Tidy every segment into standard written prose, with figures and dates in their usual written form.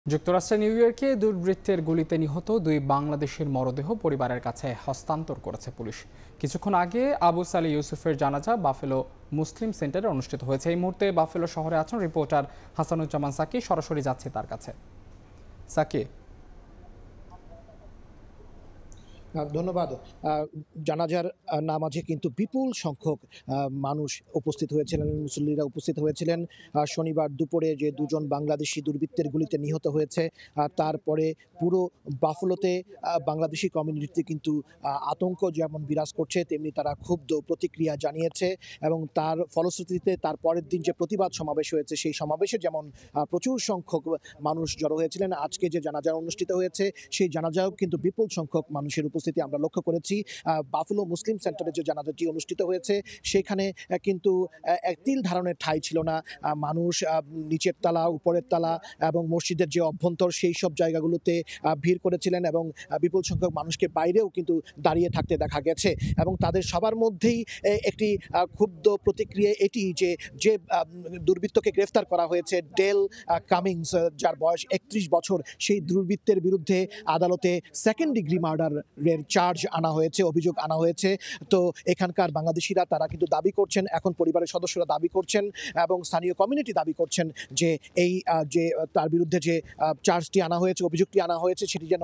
যুক্তরাষ্ট্রের নিউ ইয়র্কে দুর্বৃত্তের গুলিতে নিহত দুই বাংলাদেশের মরদেহ পরিবারের কাছে হস্তান্তর করেছে পুলিশ। কিছুক্ষণ আগে আবু সালে ইউসুফের জানাজা বাফেলো মুসলিম সেন্টারে অনুষ্ঠিত হয়েছে। এই মুহূর্তে বাফেলো শহরে আছেন রিপোর্টার হাসানুজ্জামান সাকি। সরাসরি যাচ্ছে তার কাছে। সাকি, ধন্যবাদ। জানাজার নামাজে কিন্তু বিপুল সংখ্যক মানুষ উপস্থিত হয়েছিলেন, মুসল্লিরা উপস্থিত হয়েছিলেন। শনিবার দুপুরে যে দুজন বাংলাদেশি দুর্বৃত্তের গুলিতে নিহত হয়েছে, তারপরে পুরো বাফলোতে বাংলাদেশি কমিউনিটিতে কিন্তু আতঙ্ক যেমন বিরাজ করছে, তেমনি তারা ক্ষুব্ধ প্রতিক্রিয়া জানিয়েছে। এবং তার ফলশ্রুতিতে তার পরের দিন যে প্রতিবাদ সমাবেশ হয়েছে, সেই সমাবেশে যেমন প্রচুর সংখ্যক মানুষ জড়ো হয়েছিলেন, আজকে যে জানাজা অনুষ্ঠিত হয়েছে সেই জানাজাও কিন্তু বিপুল সংখ্যক মানুষের উপস্থিতি আমরা লক্ষ্য করেছি। বাফেলো মুসলিম সেন্টারে যে জানাজাটি অনুষ্ঠিত হয়েছে সেখানে কিন্তু এক তিল ধারণের ঠাঁই ছিল না। মানুষ নিচের তালা, উপরের তালা এবং মসজিদের যে অভ্যন্তর সেই সব জায়গাগুলোতে ভিড় করেছিলেন এবং বিপুল সংখ্যক মানুষকে বাইরেও কিন্তু দাঁড়িয়ে থাকতে দেখা গেছে। এবং তাদের সবার মধ্যেই একটি ক্ষুব্ধ প্রতিক্রিয়া এটি যে যে দুর্বৃত্তকে গ্রেফতার করা হয়েছে, ডেল কামিংস, যার বয়স 31 বছর, সেই দুর্বৃত্তের বিরুদ্ধে আদালতে সেকেন্ড ডিগ্রি মার্ডারের চার্জ আনা হয়েছে, অভিযোগ আনা হয়েছে। তো এখানকার বাংলাদেশিরা তারা কিন্তু দাবি করছেন, এখন পরিবারের সদস্যরা দাবি করছেন এবং স্থানীয় কমিউনিটি দাবি করছেন যে এই যে তার বিরুদ্ধে যে চার্জটি আনা হয়েছে, অভিযোগটি আনা হয়েছে, সেটি যেন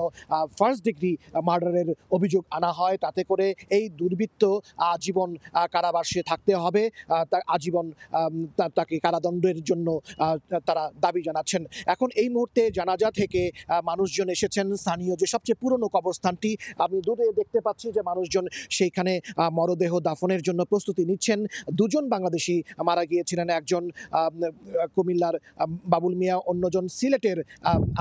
ফার্স্ট ডিগ্রি মার্ডারের অভিযোগ আনা হয়, তাতে করে এই দুর্বৃত্ত আজীবন কারাবাসে থাকতে হবে, আজীবন তাকে কারাদণ্ডের জন্য তারা দাবি জানাচ্ছেন। এখন এই মুহূর্তে জানাজা থেকে মানুষজন এসেছেন। স্থানীয় যে সবচেয়ে পুরনো কবরস্থানটি, আমি দূরে দেখতে পাচ্ছি যে মানুষজন সেইখানে মরদেহ দাফনের জন্য প্রস্তুতি নিচ্ছেন। দুজন বাংলাদেশি মারা গিয়েছিলেন, একজন কুমিল্লার বাবুল মিয়া, অন্যজন সিলেটের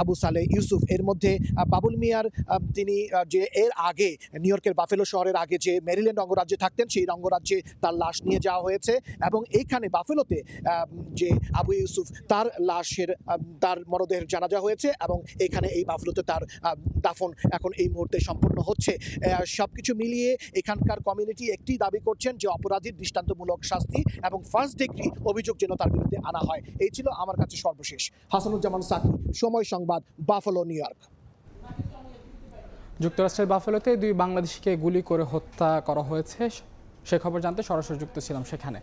আবু সালে ইউসুফ। এর মধ্যে বাবুল মিয়ার তিনি যে এর আগে নিউ ইয়র্কের বাফেলো শহরের আগে যে মেরিল্যান্ড অঙ্গরাজ্যে থাকতেন, সেই অঙ্গরাজ্যে তার লাশ নিয়ে যাওয়া হয়েছে এবং এইখানে বাফেলোতে যে আবু ইউসুফ তার লাশের তার মরদেহের জানাজা হয়েছে এবং এখানে এই বাফেলোতে তার দাফন এখন এই মুহূর্তে সম্পন্ন হচ্ছে। সবকিছু মিলিয়ে এখানকার কমিউনিটি একটি দাবি করছেন যে অপরাধীর দৃষ্টান্তমূলক শাস্তি এবং ফার্স্ট ডিগ্রি অভিযোগ যেন তার বিরুদ্ধে আনা হয়। এই ছিল আমার কাছে সর্বশেষ। হাসানুজ্জামান সাকি, সময় সংবাদ, বাফেলো, নিউ ইয়র্ক। যুক্তরাষ্ট্রের বাফেলোতে দুই বাংলাদেশিকে গুলি করে হত্যা করা হয়েছে সে খবর জানতে সরাসরি যুক্ত ছিলাম সেখানে।